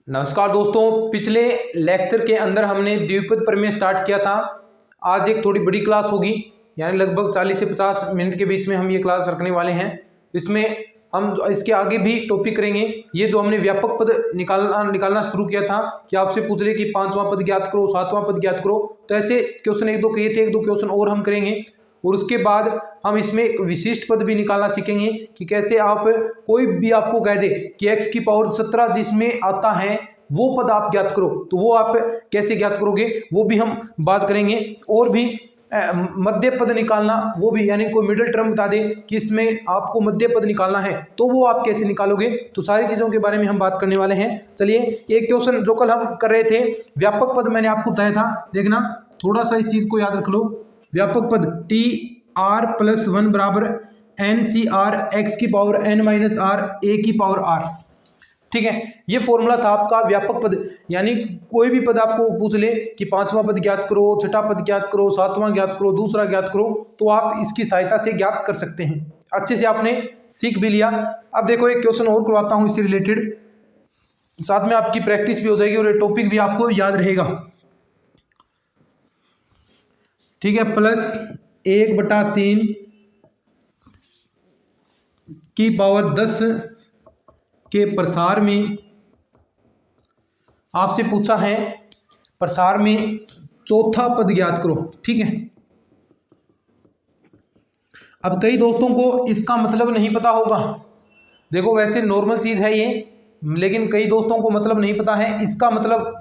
नमस्कार दोस्तों, पिछले लेक्चर के अंदर हमने द्विपद प्रमेय स्टार्ट किया था। आज एक थोड़ी बड़ी क्लास होगी, यानी लगभग 40 से 50 मिनट के बीच में हम ये क्लास रखने वाले हैं। इसमें हम इसके आगे भी टॉपिक करेंगे। ये जो हमने व्यापक पद निकालना शुरू किया था कि आपसे पूछ ले कि 5वां पद ज्ञात करो, 7वां पद ज्ञात करो, तो ऐसे क्वेश्चन एक दो किए थे, एक दो क्वेश्चन और हम करेंगे। और उसके बाद हम इसमें एक विशिष्ट पद भी निकालना सीखेंगे कि कैसे आप कोई भी आपको कह दे कि x की पावर 17 जिसमें आता है वो पद आप ज्ञात करो, तो वो आप कैसे ज्ञात करोगे वो भी हम बात करेंगे। और भी मध्य पद निकालना, वो भी, यानी कोई मिडिल टर्म बता दे कि इसमें आपको मध्य पद निकालना है तो वो आप कैसे निकालोगे, तो सारी चीज़ों के बारे में हम बात करने वाले हैं। चलिए, एक क्वेश्चन जो कल हम कर रहे थे व्यापक पद, मैंने आपको बताया था, देखना थोड़ा सा इस चीज़ को याद रख लो। व्यापक पद टी आर प्लस 1 बराबर एन सी आर एक्स की power N minus R A की पावर आर। ठीक है, ये फॉर्मूला था आपका व्यापक पद। यानी कोई भी पद आपको पूछ ले कि 5वां पद ज्ञात करो, 6ठा पद ज्ञात करो, 7वां ज्ञात करो, दूसरा ज्ञात करो, तो आप इसकी सहायता से ज्ञात कर सकते हैं। अच्छे से आपने सीख भी लिया। अब देखो एक क्वेश्चन और करवाता हूं इससे रिलेटेड, साथ में आपकी प्रैक्टिस भी हो जाएगी और ये टॉपिक भी आपको याद रहेगा। ठीक है, प्लस 1/3 की पावर 10 के प्रसार में आपसे पूछा है प्रसार में चौथा पद ज्ञात करो। ठीक है, अब कई दोस्तों को इसका मतलब नहीं पता होगा। देखो वैसे नॉर्मल चीज है ये, लेकिन कई दोस्तों को मतलब नहीं पता है इसका मतलब।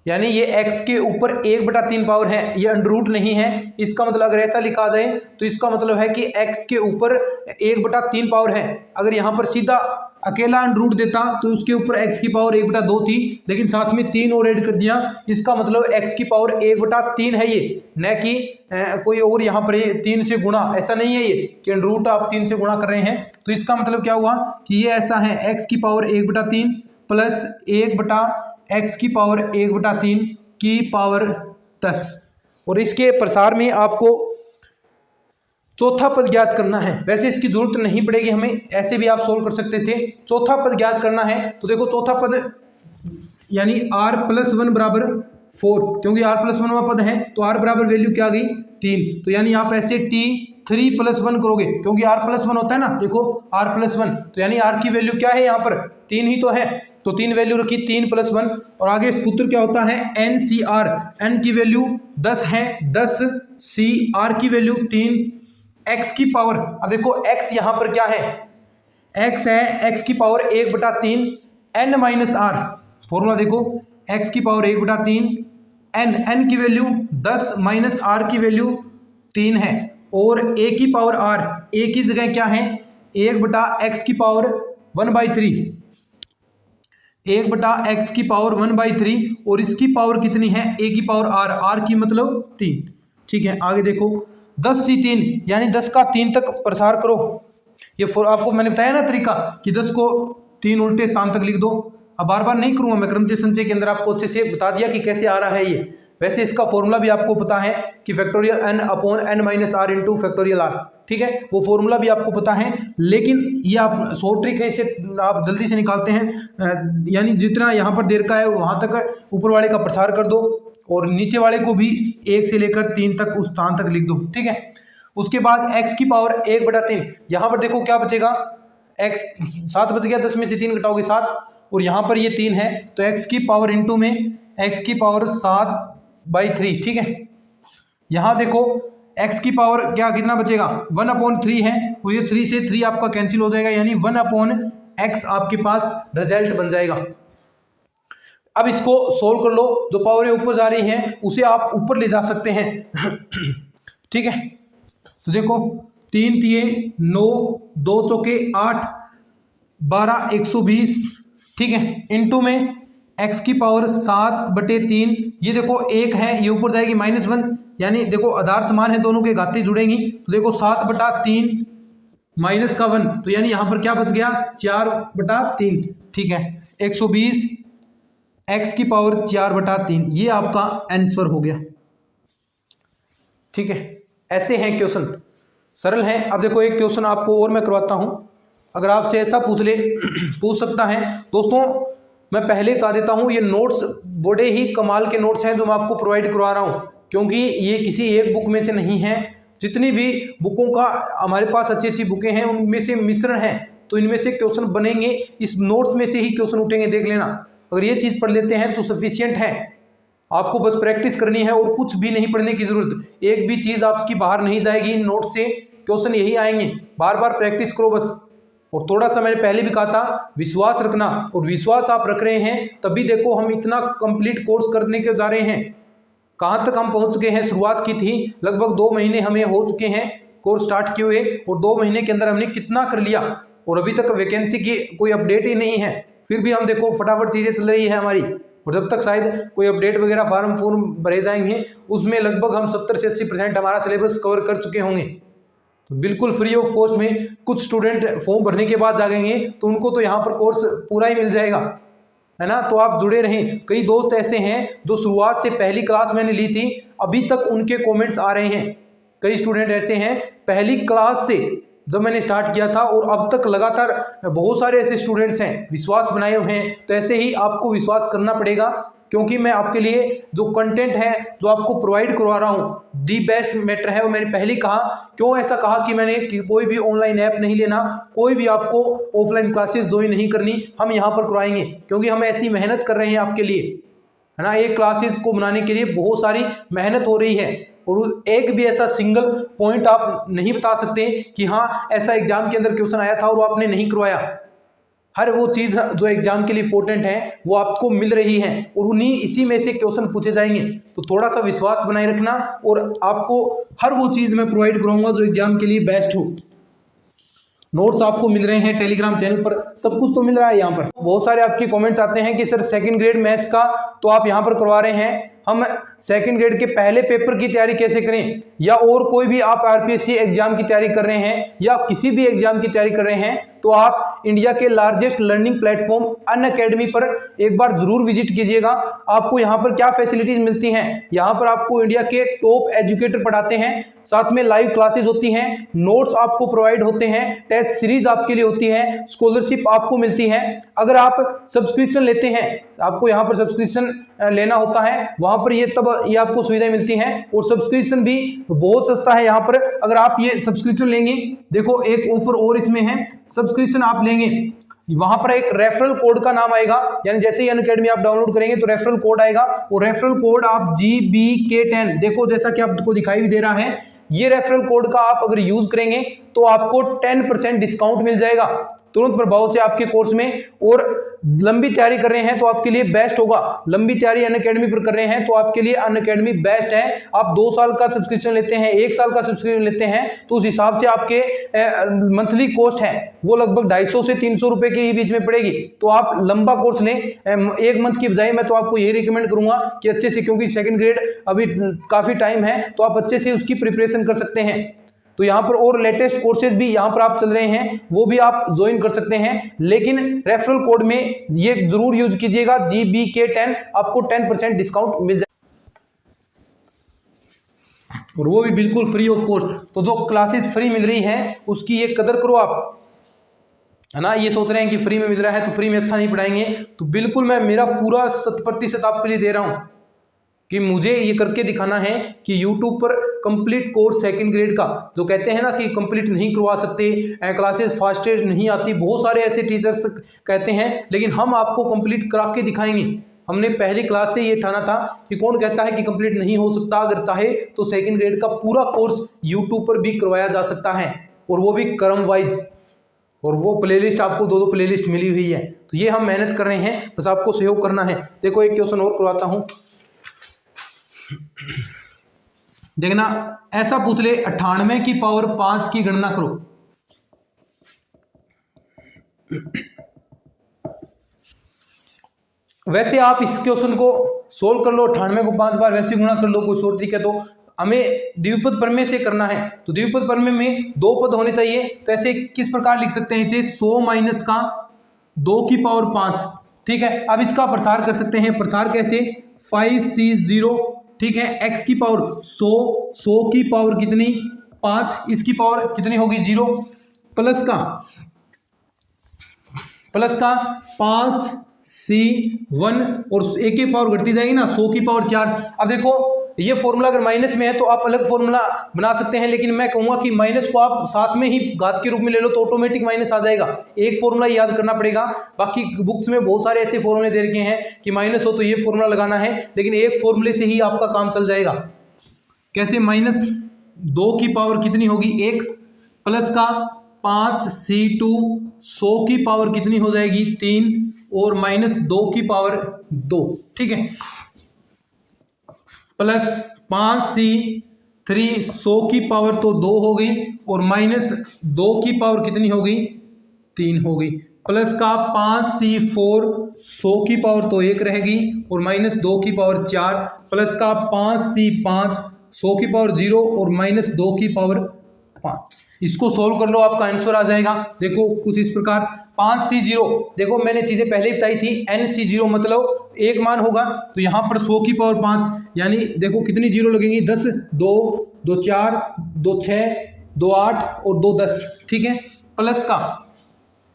यानी ये x के ऊपर 1/3 पावर है, ये अंडर रूट नहीं है। इसका मतलब अगर ऐसा लिखा जाए तो इसका मतलब है कि x के ऊपर 1/3 पावर है। अगर यहाँ पर सीधा अकेला अंडर रूट देता तो उसके ऊपर x की पावर 1/2 थी, लेकिन साथ में 3 और ऐड कर दिया, इसका मतलब x की पावर 1/3 है ये, न कि कोई और यहाँ पर 3 से गुणा, ऐसा नहीं है ये कि अंडर रूट आप 3 से गुणा कर रहे हैं। तो इसका मतलब क्या हुआ कि ये ऐसा है, x की पावर 1/3 प्लस 1/x की पावर 1/3 की पावर 10, और इसके प्रसार में आपको चौथा पद ज्ञात करना है। वैसे इसकी जरूरत नहीं पड़ेगी हमें, ऐसे भी आप सोल्व कर सकते थे। चौथा पद ज्ञात करना है तो देखो चौथा पद यानी r+1 बराबर 4, क्योंकि r+1वां पद है तो r बराबर वैल्यू क्या आ गई 3। तो यानी आप ऐसे t3+1 करोगे, क्योंकि r+1 होता है ना, देखो r+1, तो यानी r की वैल्यू क्या है यहाँ पर 3 ही तो है, तो 3 वैल्यू रखी 3+1, और आगे सूत्र क्या होता है एन सी आर, एन की वैल्यू 10 है, 10 सी आर की वैल्यू 3, x की पावर, अब देखो x यहाँ पर क्या है, x है x की power 1/3 n minus R. Formula देखो x की पावर 1/3 n की वैल्यू 10 माइनस r की वैल्यू 3 है, और a की पावर r, a की जगह क्या है 1/x की पावर 1/3, 1/x की पावर 1/3, और इसकी पावर कितनी है a की पावर r, r की मतलब 3। ठीक है, आगे देखो 10 से 3 यानी 10 का 3 तक प्रसार करो। ये आपको मैंने बताया ना तरीका कि 10 को 3 उल्टे स्थान तक लिख दो। अब बार बार नहीं करूंगा मैं, क्रमचय संचय के अंदर आपको अच्छे से बता दिया कि कैसे आ रहा है ये। वैसे इसका फॉर्मूला भी आपको पता है कि factorial n/n minus R into factorial R. ठीक है, वो फॉर्मूला भी आपको पता है, लेकिन ये आप शॉर्ट ट्रिक है, इसे आप जल्दी से निकालते हैं। यानी जितना यहाँ पर देर का है वहां तक ऊपर वाले का प्रसार कर दो, और नीचे वाले को भी 1 से लेकर 3 तक उस स्थान तक लिख दो। ठीक है, उसके बाद x की पावर 1/3, यहाँ पर देखो क्या बचेगा, x 7 बच गया, 10 में से 3 घटाओगे 7, और यहाँ पर ये 3 है, तो x की पावर इंटू में x की पावर 7/3। ठीक है, यहाँ देखो x की पावर क्या कितना बचेगा 1/3 है, और ये 3 से 3 आपका कैंसिल हो जाएगा, यानी 1/x आपके पास रिजल्ट बन जाएगा। अब इसको सोल्व कर लो, जो पावरें ऊपर जा रही हैं उसे आप ऊपर ले जा सकते हैं। ठीक है, तो देखो 3 तिये 9, 2 चौके 8, 12 120। ठीक है, इनटू में x की पावर 7/3, ये देखो 1 है, ये ऊपर जाएगी -1, यानी देखो आधार समान है, दोनों के घातें जुड़ेंगी, तो देखो 7/3 माइनस का 1, तो यानी यहाँ पर क्या बच गया 4/3। ठीक है, 120 x की पावर 4/3, ये आपका आंसर हो गया। ठीक है, ऐसे हैं क्वेश्चन, सरल हैं। अब देखो एक क्वेश्चन आपको और मैं करवाता हूं, अगर आपसे ऐसा पूछ सकता है दोस्तों, मैं पहले बता देता हूँ, ये नोट्स बड़े ही कमाल के नोट्स हैं जो मैं आपको प्रोवाइड करवा रहा हूँ, क्योंकि ये किसी एक बुक में से नहीं है। जितनी भी बुकों का हमारे पास अच्छी अच्छी बुकें हैं उनमें से मिश्रण है, तो इनमें से क्वेश्चन बनेंगे, इस नोट्स में से ही क्वेश्चन उठेंगे, देख लेना। अगर ये चीज़ पढ़ लेते हैं तो सफिशियंट है, आपको बस प्रैक्टिस करनी है और कुछ भी नहीं पढ़ने की जरूरत। एक भी चीज़ आपकी बाहर नहीं जाएगी, इन नोट से क्वेश्चन यही आएंगे, बार बार प्रैक्टिस करो बस। और थोड़ा सा मैंने पहले भी कहा था, विश्वास रखना, और विश्वास आप रख रहे हैं तभी देखो हम इतना कंप्लीट कोर्स करने के जा रहे हैं। कहाँ तक हम पहुँच गए हैं, शुरुआत की थी, लगभग 2 महीने हमें हो चुके हैं कोर्स स्टार्ट किए हुए, और 2 महीने के अंदर हमने कितना कर लिया, और अभी तक वैकेंसी की कोई अपडेट ही नहीं है, फिर भी हम देखो फटाफट चीज़ें चल रही है हमारी। और जब तक शायद कोई अपडेट वगैरह फॉर्म भरे जाएंगे, उसमें लगभग हम 70 से 80% हमारा सिलेबस कवर कर चुके होंगे। तो बिल्कुल फ्री ऑफ कॉस्ट में कुछ स्टूडेंट फॉर्म भरने के बाद जाएंगे तो उनको तो यहाँ पर कोर्स पूरा ही मिल जाएगा, है ना। तो आप जुड़े रहें। कई दोस्त ऐसे हैं जो शुरुआत से पहली क्लास मैंने ली थी, अभी तक उनके कमेंट्स आ रहे हैं। कई स्टूडेंट ऐसे हैं पहली क्लास से जब मैंने स्टार्ट किया था और अब तक लगातार बहुत सारे ऐसे स्टूडेंट्स हैं, विश्वास बनाए हुए हैं। तो ऐसे ही आपको विश्वास करना पड़ेगा, क्योंकि मैं आपके लिए जो कंटेंट है जो आपको प्रोवाइड करवा रहा हूँ दी बेस्ट मैटर है। वो मैंने पहले ही कहा, क्यों ऐसा कहा कि मैंने कि कोई भी ऑनलाइन ऐप नहीं लेना, कोई भी आपको ऑफलाइन क्लासेस ज्वाइन नहीं करनी, हम यहाँ पर करवाएंगे, क्योंकि हम ऐसी मेहनत कर रहे हैं आपके लिए, है ना। एक क्लासेस को बनाने के लिए बहुत सारी मेहनत हो रही है, और एक भी ऐसा सिंगल पॉइंट आप नहीं बता सकते कि हाँ ऐसा एग्जाम के अंदर क्वेश्चन आया था और आपने नहीं करवाया। हर वो चीज़ जो एग्जाम के लिए इंपॉर्टेंट है वो आपको मिल रही है, और उन्हीं इसी में से क्वेश्चन पूछे जाएंगे। तो थोड़ा सा विश्वास बनाए रखना, और आपको हर वो चीज़ मैं प्रोवाइड कराऊंगा जो एग्जाम के लिए बेस्ट हो। नोट्स आपको मिल रहे हैं टेलीग्राम चैनल पर, सब कुछ तो मिल रहा है यहाँ पर। बहुत सारे आपके कमेंट्स आते हैं कि सर सेकंड ग्रेड मैथ्स का तो आप यहाँ पर करवा रहे हैं, हम सेकंड ग्रेड के पहले पेपर की तैयारी कैसे करें, या और कोई भी आप आरपीएससी एग्जाम की तैयारी कर रहे हैं या किसी भी एग्जाम की तैयारी कर रहे हैं, तो आप इंडिया के लार्जेस्ट लर्निंग प्लेटफॉर्म अनअकैडमी पर एक बार जरूर विजिट कीजिएगा। आपको यहाँ पर क्या फैसिलिटीज मिलती हैं, यहाँ पर आपको इंडिया के टॉप एजुकेटर पढ़ाते हैं, साथ में लाइव क्लासेस होती हैं, नोट्स आपको प्रोवाइड होते हैं, टेस्ट सीरीज आपके लिए होती है, स्कॉलरशिप आपको मिलती है। अगर आप सब्सक्रिप्शन लेते हैं, आपको यहाँ पर सब्सक्रिप्शन लेना होता है, वहां पर ये आपको सुविधाएं मिलती हैं, और सब्सक्रिप्शन भी बहुत सस्ता है यहाँ पर। अगर आप ये सब्सक्रिप्शन लेंगे, देखो एक ऑफर और इसमें है, सब्सक्रिप्शन आप लेंगे, वहां पर एक रेफरल कोड का नाम आएगा, यानी जैसे ही अनअकैडमी आप डाउनलोड करेंगे तो रेफरल कोड आएगा, और रेफरल कोड आप GBK10, देखो जैसा कि आपको दिखाई भी दे रहा है, ये रेफरल कोड का आप अगर यूज करेंगे तो आपको 10% डिस्काउंट मिल जाएगा तुरंत प्रभाव से आपके कोर्स में। और लंबी तैयारी कर रहे हैं तो आपके लिए बेस्ट होगा, लंबी तैयारी अनअकैडमी पर कर रहे हैं तो आपके लिए अनअकैडमी बेस्ट है। आप 2 साल का सब्सक्रिप्शन लेते हैं, 1 साल का सब्सक्रिप्शन लेते हैं, तो उस हिसाब से आपके मंथली कॉस्ट है वो लगभग 250 से 300 रुपए के ही बीच में पड़ेगी। तो आप लंबा कोर्स लें, 1 मंथ की बजाय मैं तो आपको यही रिकमेंड करूंगा कि अच्छे से, क्योंकि सेकंड ग्रेड अभी काफी टाइम है, तो आप अच्छे से उसकी प्रिपरेशन कर सकते हैं। तो यहाँ पर और लेटेस्ट कोर्सेज भी यहाँ पर आप चल रहे हैं, वो भी आप ज्वाइन कर सकते हैं, लेकिन रेफरल कोड में ये जरूर यूज कीजिएगा GBK10, आपको 10% डिस्काउंट मिल जाए, और वो भी बिल्कुल फ्री ऑफ कॉस्ट। तो जो क्लासेस फ्री मिल रही है उसकी ये कदर करो आप, है ना। ये सोच रहे हैं कि फ्री में मिल रहा है तो फ्री में अच्छा नहीं पढ़ाएंगे, तो बिल्कुल मैं मेरा पूरा 100% आपके लिए दे रहा हूँ कि मुझे ये करके दिखाना है कि YouTube पर कंप्लीट कोर्स सेकंड ग्रेड का, जो कहते हैं ना कि कंप्लीट नहीं करवा सकते, क्लासेस फास्टेस्ट नहीं आती, बहुत सारे ऐसे टीचर्स कहते हैं, लेकिन हम आपको कंप्लीट करा के दिखाएंगे। हमने पहली क्लास से ये ठाना था कि कौन कहता है कि कंप्लीट नहीं हो सकता, अगर चाहे तो सेकंड ग्रेड का पूरा कोर्स YouTube पर भी करवाया जा सकता है, और वो भी क्रम वाइज, और वो प्लेलिस्ट आपको 2-2 प्लेलिस्ट मिली हुई है। तो ये हम मेहनत कर रहे हैं, बस आपको सहयोग करना है। देखो एक क्वेश्चन और करवाता हूँ, देखना, ऐसा पूछ ले 98 की पावर 5 की गणना करो। वैसे आप इस क्वेश्चन को सोल्व कर लो, 98 को 5 बार वैसे गुणा कर लो, कोई शॉर्ट ट्रिक है। तो हमें द्विपद प्रमेय से करना है, तो द्विपद प्रमेय में 2 पद होने चाहिए। तो ऐसे किस प्रकार लिख सकते हैं इसे, 100 माइनस का 2 की पावर 5, ठीक है। अब इसका प्रसार कर सकते हैं, प्रसार कैसे, 5C0, ठीक है, x की पावर 100 की पावर कितनी 5, इसकी पावर कितनी होगी 0, प्लस का 5 C1 और एक की पावर घटती जाएगी ना, 100 की पावर 4। अब देखो ये फॉर्मूला अगर माइनस में है तो आप अलग फॉर्मूला बना सकते हैं, लेकिन मैं कहूँगा कि माइनस को आप साथ में ही घात के रूप में ले लो तो ऑटोमेटिक माइनस आ जाएगा। एक फॉर्मूला याद करना पड़ेगा, बाकी बुक्स में बहुत सारे ऐसे फॉर्मूले दे रखे हैं कि माइनस हो तो ये फॉर्मूला लगाना है, लेकिन एक फॉर्मूले से ही आपका काम चल जाएगा। कैसे? -2 की पावर कितनी होगी 1 प्लस का 5C2 100 की पावर कितनी हो जाएगी 3 और -2 की पावर 2, ठीक है, प्लस 5C3 100 की पावर तो 2 हो गई और -2 की पावर कितनी हो गई 3 हो गई, प्लस का 5C4 100 की पावर तो 1 रहेगी और -2 की पावर 4, प्लस का 5C5 100 की पावर 0 और -2 की पावर 5। इसको सोल्व कर लो, आपका आंसर आ जाएगा। देखो कुछ इस प्रकार 5C0, देखो मैंने चीजें पहले ही बताई थी, NC0 मतलब एक मान होगा, तो यहाँ पर 100 की पावर 5 यानी देखो कितनी जीरो लगेंगी 10, 2, 2 4, 2 6, 2 8 और 2 10, ठीक है, प्लस का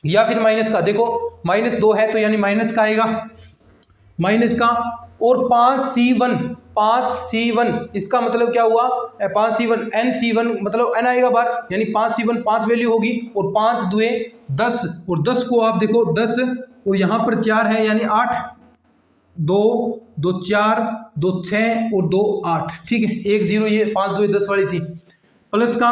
या फिर माइनस का, देखो -2 है तो यानी माइनस का आएगा, माइनस का, और 5C1 इसका मतलब क्या हुआ 5C1 NC1 मतलब n आएगा बार, यानी 5C1 5 वैल्यू होगी और 5 दुए 10 और 10 को आप देखो 10 और यहाँ पर 4 है यानी 8, 2, 2 4, 2 6 और 2 8, ठीक है, 1 0 ये 5 दुए 10 वाली थी, प्लस का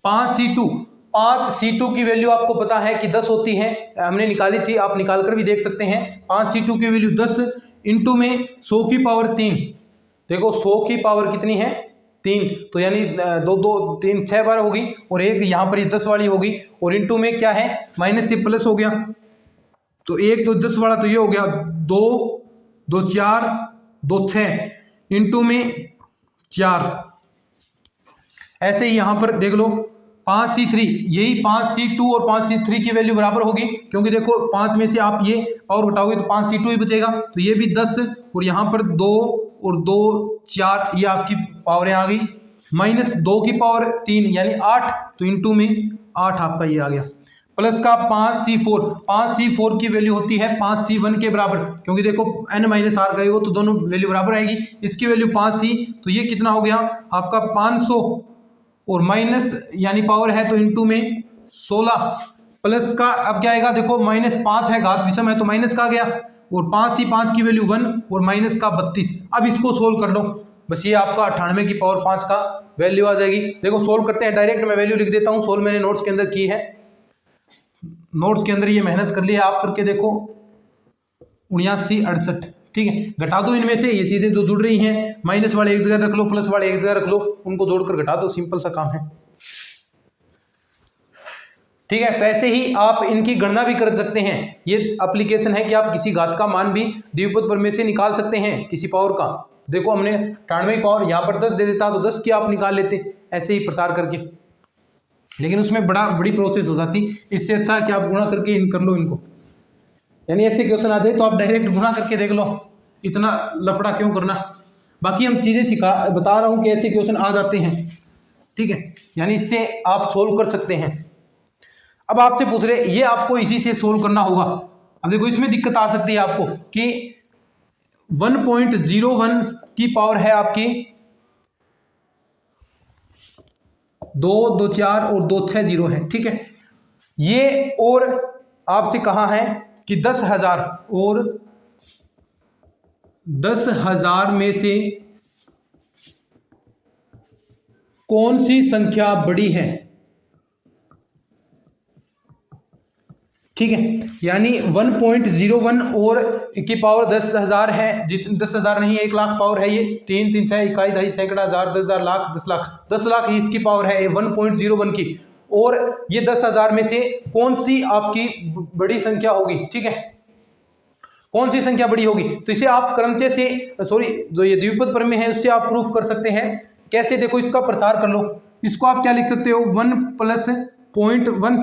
5C2 की वैल्यू आपको पता है कि 10 होती है, हमने निकाली थी, आप निकाल कर भी देख सकते हैं। 5C2 की वैल्यू 10 इंटू में 100 की पावर 3, देखो 100 की पावर कितनी है 3, तो यानी 2 2 3 6 बार होगी और एक यहाँ पर ये 10 वाली होगी और इंटू में क्या है माइनस से प्लस हो गया, तो 1 तो 10 वाला तो ये हो गया 2 2 4 2 6 इंटू में 4, ऐसे ही यहाँ पर देख लो 5C3, यही 5C2 और 5C3 की वैल्यू बराबर होगी, क्योंकि देखो 5 में से आप ये पावर हटाओगे तो 5C2 ही बचेगा, तो ये भी 10 और यहाँ पर 2 और 2 4 ये आपकी पावरें आ गई, -2 की पावर 3 यानी 8, तो इंटू में 8 आपका ये आ गया, प्लस का 5C4 की वैल्यू होती है 5C1 के बराबर, क्योंकि देखो n - r करेगा तो दोनों वैल्यू बराबर आएगी, इसकी वैल्यू 5 थी तो ये कितना हो गया आपका 500 और माइनस यानी पावर है तो इंटू में 16, प्लस का अब क्या आएगा देखो -5 है, घात विषम है तो माइनस का आ गया और 5C5 की वैल्यू 1 और माइनस का 32। अब इसको सोल्व कर लो, बस ये आपका 98 की पावर 5 का वैल्यू आ जाएगी। देखो सोल्व करते हैं, डायरेक्ट मैं वैल्यू लिख देता हूँ, सोल्व मैंने नोट्स के अंदर की है, नोट्स के अंदर ये मेहनत कर ली है, आप करके देखो 79 68, ठीक है, घटा दो इनमें से ये चीजें जो जुड़ रही हैं, माइनस वाले एक जगह रख लो, प्लस वाले एक जगह रख लो, उनको जोड़कर घटा दो, सिंपल सा काम है, ठीक है। तो ऐसे ही आप इनकी गणना भी कर सकते हैं, ये एप्लीकेशन है कि आप किसी घात का मान भी द्विपद प्रमेय से निकाल सकते हैं किसी पावर का। देखो हमने 98 पावर यहाँ पर 10 दे देता तो 10 की आप निकाल लेते ऐसे ही प्रसार करके, लेकिन उसमें बड़ी प्रोसेस हो जाती, इससे अच्छा है कि आप गुणा करके कर लो इनको, यानी ऐसे क्वेश्चन आ जाए तो आप डायरेक्ट गुणा करके देख लो, इतना लफड़ा क्यों करना। बाकी हम चीज़ें बता रहा हूँ कि ऐसे क्वेश्चन आ जाते हैं, ठीक है, यानी इससे आप सोल्व कर सकते हैं। अब आपसे पूछ रहे ये आपको इसी से सोल्व करना होगा। अब देखो इसमें दिक्कत आ सकती है आपको कि 1.01 की पावर है आपकी 2 2 4 और 2 6 0 है, ठीक है, ये और आपसे कहा है कि 10,000 और 10,000 में से कौन सी संख्या बड़ी है, ठीक है, यानी 1.01 और की पावर 10,000 है, 10,000 नहीं 1 लाख पावर है, ये 3 3 6 इकाई दहाई सैकड़ा हजार 10,000 लाख 10 लाख ही इसकी पावर है 1.01 की, और ये 10,000 में से कौन सी आपकी बड़ी संख्या होगी, ठीक है, कौन सी संख्या बड़ी होगी। तो इसे आप क्रमचय से जो ये द्विपद प्रमेय है उससे आप प्रूफ कर सकते हैं। कैसे, देखो इसका प्रसार कर लो, इसको आप क्या लिख सकते हो 1 + 0.1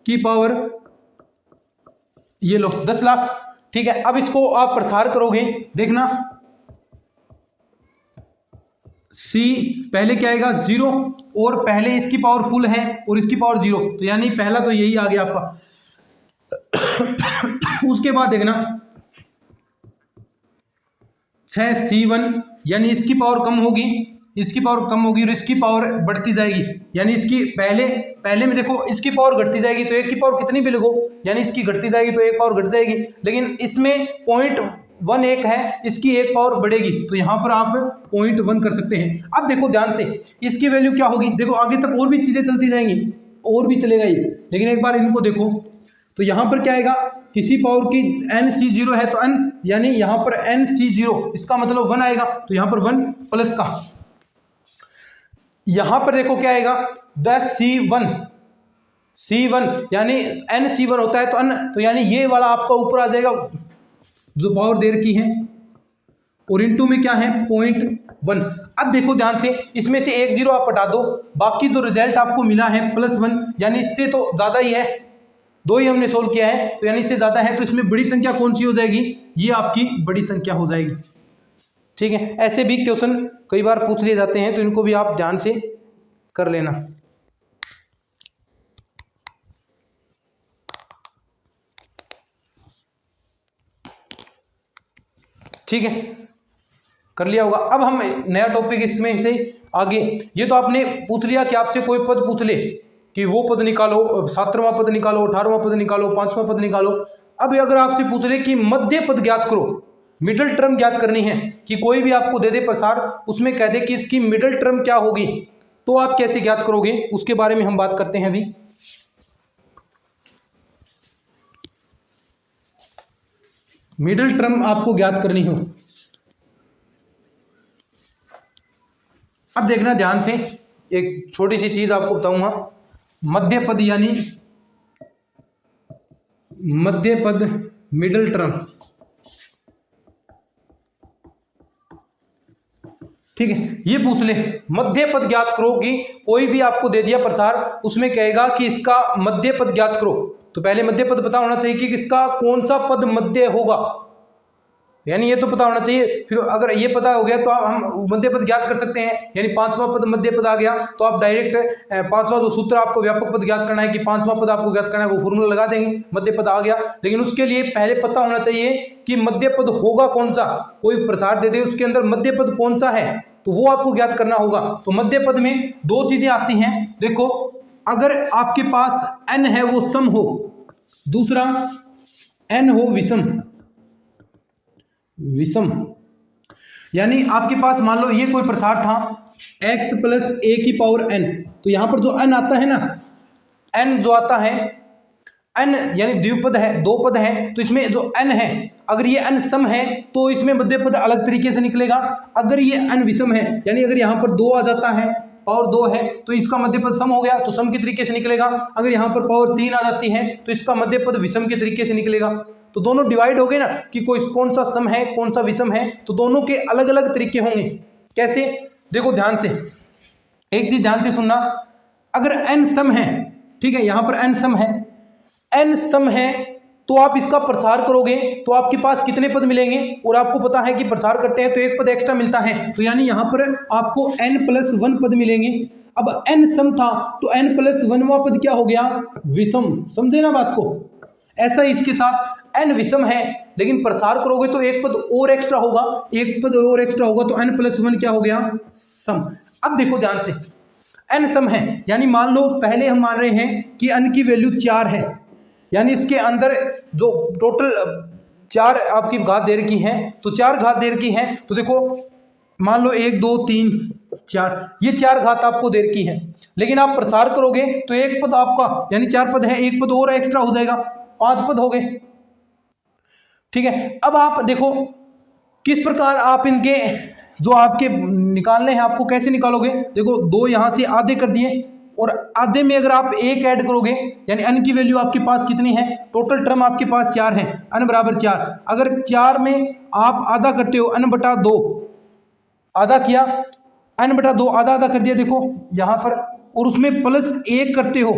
की पावर ये लो 10 लाख, ठीक है। अब इसको आप प्रसार करोगे, देखना C पहले क्या आएगा 0 और पहले इसकी पावर फुल है और इसकी पावर 0, तो यानी पहला तो यही आ गया आपका उसके बाद देखना 6c1, यानी इसकी पावर कम होगी, इसकी पावर कम होगी और इसकी पावर बढ़ती जाएगी, यानी इसकी पहले में देखो इसकी पावर घटती जाएगी तो एक की पावर कितनी भी लिखो, यानी इसकी घटती जाएगी तो एक पावर घट जाएगी, लेकिन इसमें 0.11 है, इसकी एक पावर बढ़ेगी, तो यहाँ पर आप 0.1 कर सकते हैं। अब देखो ध्यान से इसकी वैल्यू क्या होगी, देखो आगे तक और भी चीजें चलती जाएंगी, और भी चलेगा ये, लेकिन एक बार इनको देखो तो यहाँ पर क्या आएगा, किसी पावर की nc0 है तो n, यानी यहाँ पर nc0 इसका मतलब 1 आएगा, तो यहाँ पर 1 प्लस का, यहाँ पर देखो क्या आएगा 10c1 यानी nc1 होता है तो n, तो यानी ये वाला आपका ऊपर आ जाएगा जो पावर दे रखी है, और इनटू में क्या है 0.1। अब देखो ध्यान से इसमें से एक जीरो आप हटा दो, बाकी जो रिजल्ट आपको मिला है +1, यानी इससे तो ज्यादा ही है, 2 ही हमने सोल्व किया है तो यानी इससे ज्यादा है, तो इसमें बड़ी संख्या कौन सी हो जाएगी, ये आपकी बड़ी संख्या हो जाएगी। ठीक है, ऐसे भी क्वेश्चन कई बार पूछ लिए जाते हैं तो इनको भी आप ध्यान से कर लेना। ठीक है, कर लिया होगा। अब हम नया टॉपिक इसमें से आगे, ये तो आपने पूछ लिया कि आपसे कोई पद पूछ ले कि वो पद निकालो, 7वां पद निकालो, 18वां पद निकालो, 5वां पद निकालो। अब अगर आपसे पूछ ले कि मध्य पद ज्ञात करो, मिडिल टर्म ज्ञात करनी है, कि कोई भी आपको दे दे प्रसार, उसमें कह दे कि इसकी मिडिल टर्म क्या होगी, तो आप कैसे ज्ञात करोगे, उसके बारे में हम बात करते हैं अभी। मिडिल टर्म आपको ज्ञात करनी हो, अब देखना ध्यान से, एक छोटी सी चीज आपको बताऊंगा, मध्य पद यानी मध्य पद मिडिल टर्म। ठीक है, ये पूछ ले मध्य पद ज्ञात करो, कि कोई भी आपको दे दिया प्रसार, उसमें कहेगा कि इसका मध्य पद ज्ञात करो, तो पहले मध्य पद पता होना चाहिए कि इसका कौन सा पद मध्य होगा, यानी ये तो पता होना चाहिए। फिर अगर ये पता हो गया तो आप हम मध्य पद ज्ञात कर सकते हैं, यानी 5वां पद मध्य पद आ गया तो आप डायरेक्ट 5वां जो सूत्र आपको व्यापक पद ज्ञात करना है कि 5वां पद आपको ज्ञात करना है, वो फॉर्मूला लगा देंगे, मध्य पद आ गया। लेकिन उसके लिए पहले पता होना चाहिए कि मध्य पद होगा कौन सा, कोई प्रसार दे दे उसके अंदर मध्य पद कौन सा है, तो वो आपको ज्ञात करना होगा। तो मध्य पद में 2 चीजें आती हैं, देखो अगर आपके पास n है वो सम हो, दूसरा n हो विषम, यानी आपके पास मान लो ये कोई प्रसार था x + a⁴n, तो यहां पर जो n आता है ना, n जो आता है n यानी द्विपद है, 2 पद है, तो इसमें जो n है अगर ये n सम है तो इसमें मध्य पद अलग तरीके से निकलेगा। अगर ये n विषम है, यानी अगर यहाँ पर 2 आ जाता है, पावर 2 है, तो इसका मध्य पद सम हो गया, तो सम के तरीके से निकलेगा। अगर यहाँ पर पावर 3 आ जाती है तो इसका मध्य पद विषम के तरीके से निकलेगा। तो दोनों डिवाइड हो गए ना, कि कोई कौन सा सम है कौन सा विषम है, तो दोनों के अलग अलग तरीके होंगे। कैसे, देखो ध्यान से, एक चीज ध्यान से सुनना, अगर n सम है, ठीक है, यहाँ पर n सम है, n सम है तो आप इसका प्रसार करोगे तो आपके पास कितने पद मिलेंगे, और आपको पता है कि प्रसार करते हैं तो एक पद एक्स्ट्रा मिलता है, तो यानी यहाँ पर आपको n + 1 पद मिलेंगे। अब n सम था तो n + 1वां पद क्या हो गया, विषम, समझे ना बात को। ऐसा ही इसके साथ n विषम है लेकिन प्रसार करोगे तो एक पद और एक्स्ट्रा होगा, एक पद और एक्स्ट्रा होगा, तो n + 1 क्या हो गया, सम। अब देखो ध्यान से, n सम है, यानी मान लो पहले हम मान रहे हैं कि n की वैल्यू 4 है, यानी इसके अंदर जो टोटल 4 आपकी घात दे रखी है, तो 4 घात दे रखी है, तो देखो मान लो 1 2 3 4, ये 4 घात आपको दे रखी है, लेकिन आप प्रसार करोगे तो एक पद आपका, यानी 4 पद है, एक पद और एक्स्ट्रा हो जाएगा, 5 पद हो गए। ठीक है, अब आप देखो किस प्रकार आप इनके जो आपके निकालने हैं आपको कैसे निकालोगे। देखो 2 यहां से आधे कर दिए, और आधे में अगर आप 1 ऐड करोगे, यानी n की वैल्यू आपके पास कितनी है, टोटल टर्म आपके पास 4 है, n = 4। अगर 4 में आप आधा करते हो, n/2 आधा किया, n/2 आधा आधा कर दिया, देखो यहां पर, और उसमें +1 करते हो,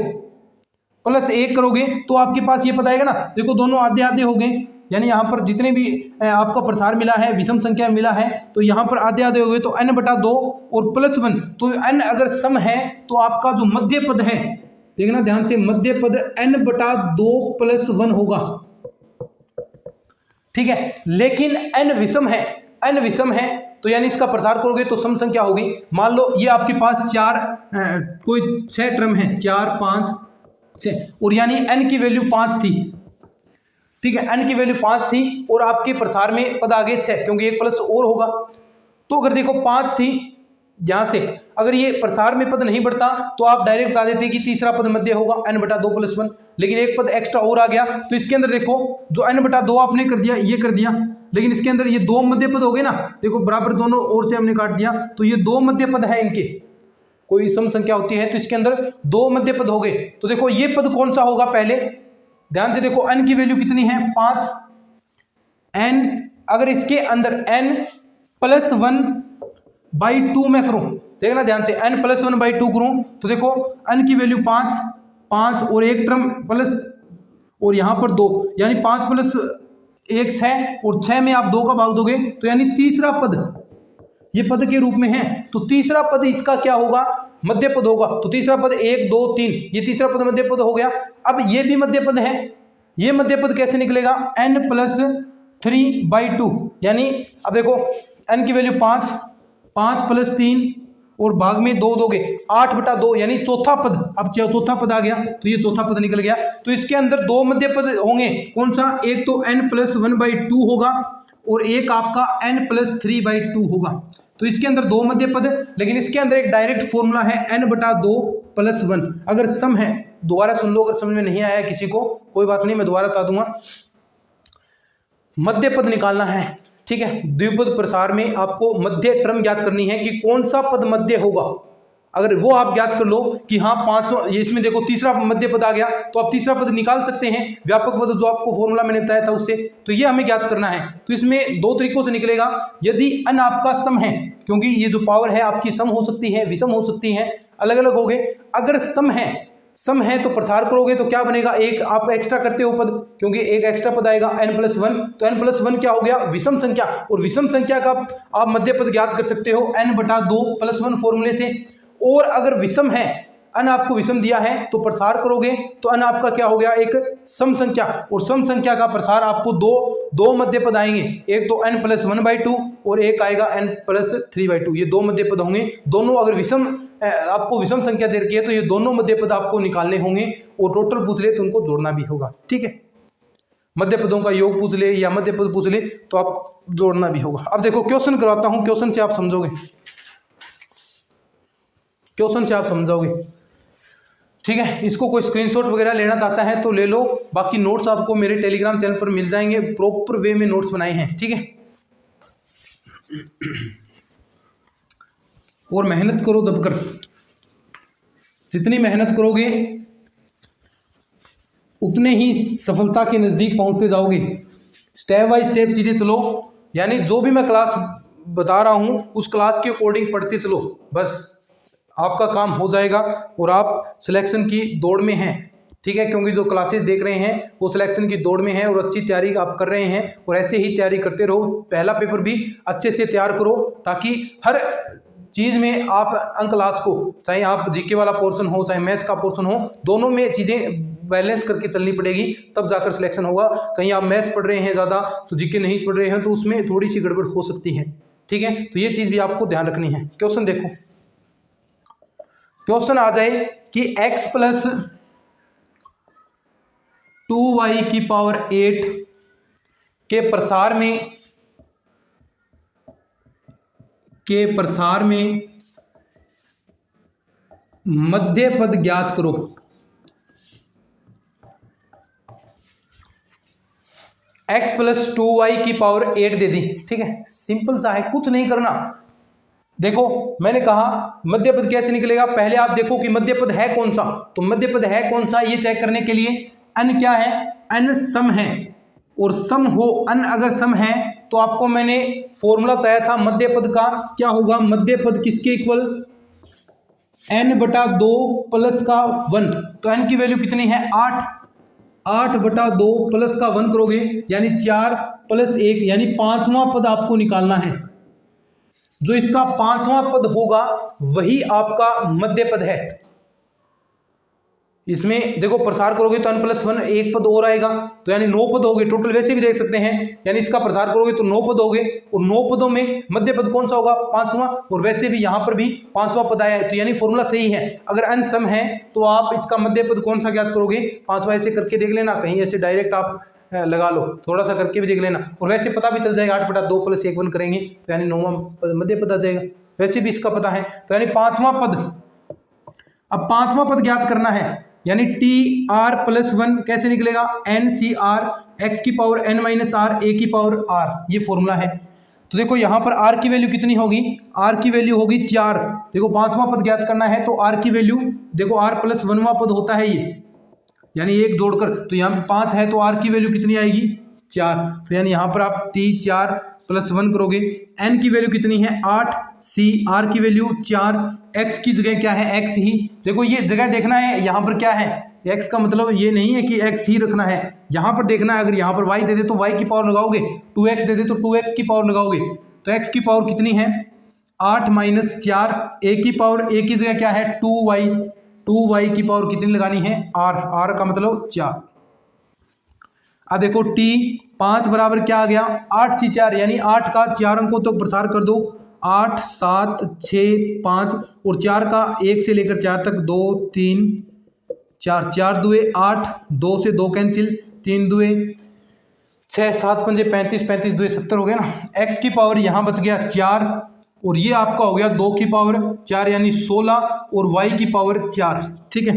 +1 करोगे तो आपके पास ये पता आएगा ना, देखो दोनों आधे आधे हो गए, यानी यहाँ पर जितने भी आपका प्रसार मिला है, विषम संख्या मिला है, तो यहाँ पर आधे आधे हो गए, तो n/2 और +1, तो n अगर सम है तो आपका जो मध्य पद है देखना ध्यान से, मध्य पद n/2 + 1 होगा, ठीक है। लेकिन n विषम है, n विषम है तो यानी इसका प्रसार करोगे तो सम संख्या होगी। मान लो ये आपके पास कोई 6 टर्म है, 4 5 6, और यानी n की वैल्यू 5 थी, ठीक है, n की वैल्यू 5 थी और आपके प्रसार में पद आ गए 6, क्योंकि एक प्लस और होगा। तो अगर देखो 5 थी, यहां से अगर ये प्रसार में पद नहीं बढ़ता तो आप डायरेक्ट बता देते कि तीसरा पद मध्य होगा n/2 + 1, लेकिन एक पद एक्स्ट्रा और आ गया तो इसके अंदर देखो जो n/2 आपने कर दिया, ये कर दिया, लेकिन इसके अंदर ये 2 मध्य पद हो गए ना, देखो बराबर दोनों ओर से हमने काट दिया, तो ये 2 मध्य पद है इनके, कोई सम संख्या होती है तो इसके अंदर 2 मध्य पद हो गए। तो देखो ये पद कौन सा होगा, पहले ध्यान से देखो n की वैल्यू कितनी है 5, n अगर इसके अंदर n + 1/2 में करूं, देखना ध्यान से, n + 1/2 करूं तो देखो n की वैल्यू 5 5 और एक टर्म प्लस और यहां पर 2, यानी 5 + 1 6, और 6 में आप 2 का भाग दोगे तो यानी तीसरा पद ये पद के रूप में है, तो तीसरा पद इसका क्या होगा, मध्य पद होगा। तो तीसरा पद 1 2 3, ये तीसरा पद मध्य पद हो गया। अब ये भी मध्य पद है, ये मध्य पद कैसे निकलेगा, n + 3/2, यानी अब देखो n की वैल्यू 5 5 + 3 और भाग में 2 दोगे 8/2, यानी चौथा पद, अब चौथा पद आ गया तो ये चौथा पद निकल गया। तो इसके अंदर 2 मध्य पद होंगे, कौन सा, एक तो n + 1/2 होगा और एक आपका n + 3/2 होगा, तो इसके अंदर 2 मध्य पद, लेकिन इसके अंदर एक डायरेक्ट फॉर्मूला है n/2 + 1। अगर सम है, दोबारा सुन लो, अगर समझ में नहीं आया किसी को कोई बात नहीं, मैं दोबारा बता दूंगा। मध्य पद निकालना है, ठीक है, द्विपद प्रसार में आपको मध्य टर्म ज्ञात करनी है कि कौन सा पद मध्य होगा। अगर वो आप ज्ञात कर लो कि हाँ 5, इसमें देखो तीसरा मध्य पद आ गया तो आप तीसरा पद निकाल सकते हैं, व्यापक पद जो आपको फॉर्मूला मैंने बताया था उससे, तो ये हमें ज्ञात करना है। तो इसमें 2 तरीकों से निकलेगा, यदि n आपका सम है, क्योंकि ये जो पावर है आपकी सम हो सकती है, विषम हो सकती है, अलग अलग हो गए। अगर सम है तो प्रसार करोगे तो क्या बनेगा, एक आप एक्स्ट्रा करते हो पद, क्योंकि एक एक्स्ट्रा पद आएगा n + 1, तो n + 1 क्या हो गया, विषम संख्या, और विषम संख्या का आप मध्य पद ज्ञात कर सकते हो n/2 + 1 फॉर्मूले से। और अगर विषम है, n आपको विषम दिया है तो प्रसार करोगे तो n आपका क्या हो गया, एक सम संख्या, और सम संख्या का प्रसार आपको दो मध्य पद आएंगे, एक तो n + 1/2 और एक आएगा n + 3/2, ये 2 मध्य पद होंगे। दोनों अगर विषम आपको विषम संख्या दे रखी है तो ये दोनों मध्य पद आपको निकालने होंगे, और टोटल पूछ ले तो उनको जोड़ना भी होगा, ठीक है, मध्य पदों का योग पूछ ले या मध्य पद पूछ ले तो आप जोड़ना भी होगा। अब देखो क्वेश्चन करवाता हूं, क्वेश्चन से आप समझोगे, क्वेश्चन से आप समझोगे, ठीक है। इसको कोई स्क्रीनशॉट वगैरह लेना चाहता है तो ले लो, बाकी नोट्स आपको मेरे टेलीग्राम चैनल पर मिल जाएंगे, प्रॉपर वे में नोट्स बनाए हैं, ठीक है। और मेहनत करो दबकर, जितनी मेहनत करोगे उतने ही सफलता के नज़दीक पहुंचते जाओगे। स्टेप बाय स्टेप चीज़ें चलो, यानी जो भी मैं क्लास बता रहा हूं उस क्लास के अकॉर्डिंग पढ़ते चलो, बस आपका काम हो जाएगा और आप सिलेक्शन की दौड़ में हैं, ठीक है, क्योंकि जो क्लासेस देख रहे हैं वो सिलेक्शन की दौड़ में हैं और अच्छी तैयारी आप कर रहे हैं, और ऐसे ही तैयारी करते रहो। पहला पेपर भी अच्छे से तैयार करो ताकि हर चीज़ में आप अंक ला सको, चाहे आप जीके वाला पोर्शन हो चाहे मैथ का पोर्शन हो, दोनों में चीज़ें बैलेंस करके चलनी पड़ेगी, तब जाकर सिलेक्शन होगा। कहीं आप मैथ्स पढ़ रहे हैं ज़्यादा तो जीके नहीं पढ़ रहे हैं तो उसमें थोड़ी सी गड़बड़ हो सकती है, ठीक है, तो ये चीज़ भी आपको ध्यान रखनी है। क्वेश्चन देखो, क्वेश्चन आ जाए कि x + 2y⁸ के प्रसार में मध्य पद ज्ञात करो। x + 2y⁸ दे दी, ठीक है, सिंपल सा है, कुछ नहीं करना। देखो मैंने कहा मध्य पद कैसे निकलेगा, पहले आप देखो कि मध्य पद है कौन सा, तो मध्य पद है कौन सा ये चेक करने के लिए n क्या है, n सम है, और सम हो n अगर सम है तो आपको मैंने फॉर्मूला बताया था मध्य पद का, क्या होगा, मध्य पद किसके इक्वल, n/2 + 1, तो n की वैल्यू कितनी है 8, 8/2 + 1 करोगे यानी 4 + 1 यानी 5वां पद आपको निकालना है। जो इसका 5वां पद होगा वही आपका मध्य पद है, इसमें देखो प्रसार करोगे तो n+1 एक पद और आएगा, तो यानी 9 पद हो गए टोटल। वैसे भी देख सकते हैं, यानी इसका प्रसार करोगे तो 9 पद हो गए, और 9 पदों में मध्य पद कौन सा होगा, 5वां, और वैसे भी यहाँ पर भी 5वां पद आया है, तो यानी फॉर्मूला सही है। अगर n सम है तो आप इसका मध्य पद कौन सा ज्ञात करोगे, 5वां। ऐसे करके देख लेना, कहीं ऐसे डायरेक्ट आप लगा लो, थोड़ा सा करके भी देख लेना, और वैसे पता भी चल जाएगा। 8/2 + 1 1 करेंगे तो यानी 9वां मध्य पद आ जाएगा। वैसे भी इसका पता है, तो यानी 5वां पद। अब 5वां पद ज्ञात करना है, यानी TR+1 कैसे निकलेगा, NCR x⁻n-r a⁻r, ये फॉर्मूला है। तो देखो यहाँ पर r की वैल्यू कितनी होगी, r की वैल्यू होगी 4। देखो 5वां पद ज्ञात करना है तो r की वैल्यू, देखो r+1वां पद होता है ये, यानी एक जोड़कर, तो यहाँ पे 5 है तो r की वैल्यू कितनी आएगी, 4। तो यानी यहाँ पर आप T4+1 करोगे, n की वैल्यू कितनी है 8, C r की वैल्यू 4, x की जगह क्या है, x ही। देखो ये जगह देखना है, यहाँ पर क्या है, x का मतलब ये नहीं है कि x ही रखना है, यहाँ पर देखना है। अगर यहाँ पर y दे दे तो y की पावर लगाओगे, 2x दे दे तो 2x की पावर लगाओगे, तो x की पावर कितनी है 8 - 4, a की पावर, a की जगह क्या है 2y, 2y की पावर कितनी लगानी है r, r का मतलब 4। अब देखो t 5 बराबर क्या आ गया 8C4, यानी 8 का 4 अंकों तक प्रसार कर दो, 8 7 6 5, और 4 का 1 से लेकर 4 तक, 2 3 4, 4 दुए 8, 2 से 2 कैंसिल, 3 दुए 6, 7 पंजे 35, 35 दुए 70 हो गया ना। x की पावर यहाँ बच गया 4, और ये आपका हो गया 2 की पावर 4 यानी 16, और y की पावर 4। ठीक है,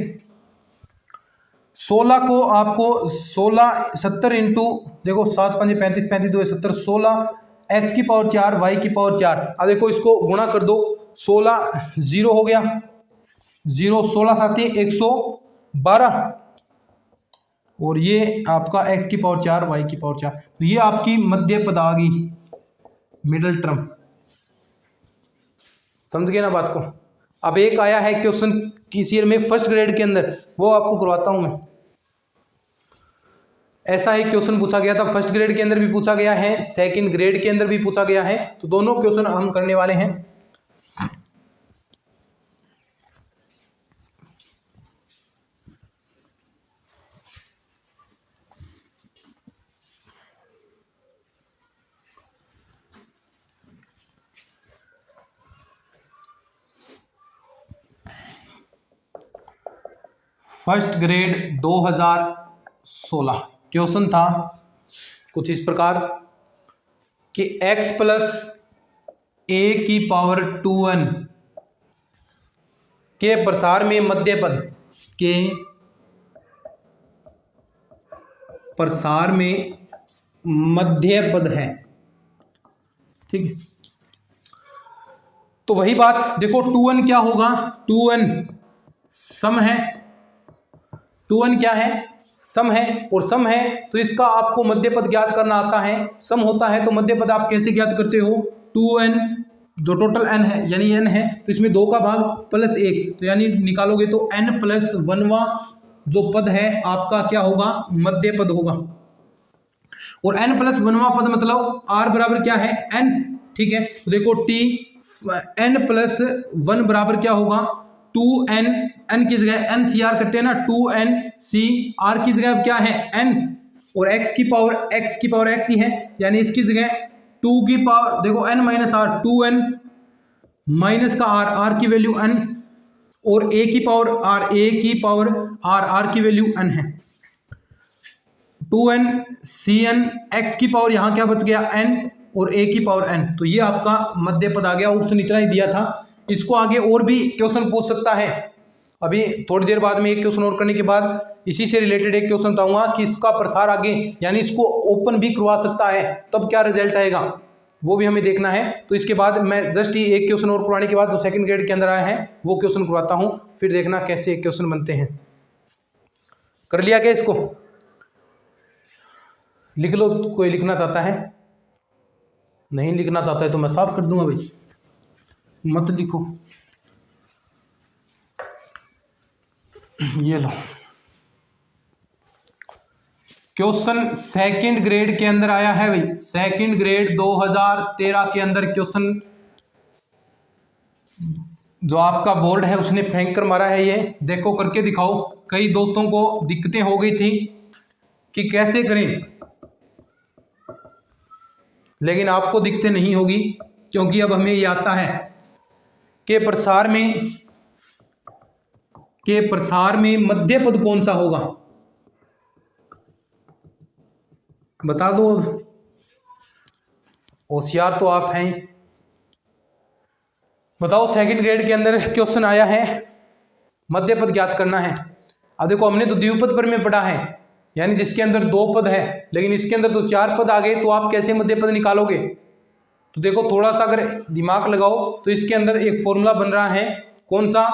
16 को आपको 16 70 इंटू, देखो 7 पंजे 35, 35 दुए 70, 16, x की पावर 4, y की पावर 4। अब देखो इसको गुणा कर दो, 16 0 हो गया, 0 16 साथी 112, और ये आपका x की पावर 4, y की पावर 4। तो ये आपकी मध्य पद आ गई, मिडल टर्म। समझ गए ना बात को। अब एक आया है क्वेश्चन किसी ईयर में फर्स्ट ग्रेड के अंदर, वो आपको करवाता हूं मैं। ऐसा एक क्वेश्चन पूछा गया था, फर्स्ट ग्रेड के अंदर भी पूछा गया है, सेकंड ग्रेड के अंदर भी पूछा गया है, तो दोनों क्वेश्चन हम करने वाले हैं। फर्स्ट ग्रेड 2016 क्वेश्चन था कुछ इस प्रकार कि x + a⁻2n के प्रसार में मध्य पद के प्रसार में मध्य पद है। ठीक है, तो वही बात देखो 2n क्या होगा, 2n सम है, 2n क्या है, सम है, और सम है तो इसका आपको मध्य पद ज्ञात करना आता है। सम होता है तो मध्य पद आप कैसे ज्ञात करते हो, 2n जो टोटल n है, यानी n है तो इसमें 2 का भाग +1, तो यानी निकालोगे तो n+1वां जो पद है आपका क्या होगा, मध्य पद होगा। और n+1वां पद मतलब r बराबर क्या है n। ठीक है, तो देखो t n+1 बराबर क्या होगा 2n, n की जगह NCR करते हैं ना, 2NCR की जगह क्या है n, और x की पावर x ही है, यानी इसकी जगह 2 की पावर देखो n - r, 2n माइनस का r की वैल्यू n, और a की पावर r की वैल्यू n है, 2n Cn, x की पावर यहाँ क्या बच गया n, और a की पावर n। तो ये आपका मध्य पद आ गया। ऑप्शन इतना ही दिया था, इसको आगे और भी क्वेश्चन पूछ सकता है। अभी थोड़ी देर बाद में एक क्वेश्चन और करने के बाद इसी से रिलेटेड एक क्वेश्चन बताऊंगा कि इसका प्रसार आगे यानी इसको ओपन भी करवा सकता है, तब क्या रिजल्ट आएगा वो भी हमें देखना है। तो इसके बाद मैं जस्ट ही एक क्वेश्चन और करवाने के बाद जो सेकंड ग्रेड के अंदर आया है वो क्वेश्चन करवाता हूँ, फिर देखना कैसे क्वेश्चन बनते हैं। कर लिया क्या, इसको लिख लो। कोई लिखना चाहता है, नहीं लिखना चाहता है तो मैं साफ कर दूंगा भाई, मत लिखो। ये लो क्वेश्चन सेकंड ग्रेड के अंदर आया है भाई, सेकंड ग्रेड 2013 के अंदर क्वेश्चन जो आपका बोर्ड है उसने फेंक कर मारा है। ये देखो करके दिखाओ। कई दोस्तों को दिक्कतें हो गई थी कि कैसे करें, लेकिन आपको दिक्कतें नहीं होगी क्योंकि अब हमें ये आता है कि प्रसार में मध्य पद कौन सा होगा, बता दो। अब होशियार तो आप हैं। बताओ, सेकंड ग्रेड के अंदर क्वेश्चन आया है, मध्य पद ज्ञात करना है। अब देखो, हमने तो द्विपद पर में पढ़ा है, यानी जिसके अंदर 2 पद है, लेकिन इसके अंदर तो 4 पद आ गए, तो आप कैसे मध्य पद निकालोगे। तो देखो थोड़ा सा अगर दिमाग लगाओ तो इसके अंदर एक फॉर्मूला बन रहा है, कौन सा,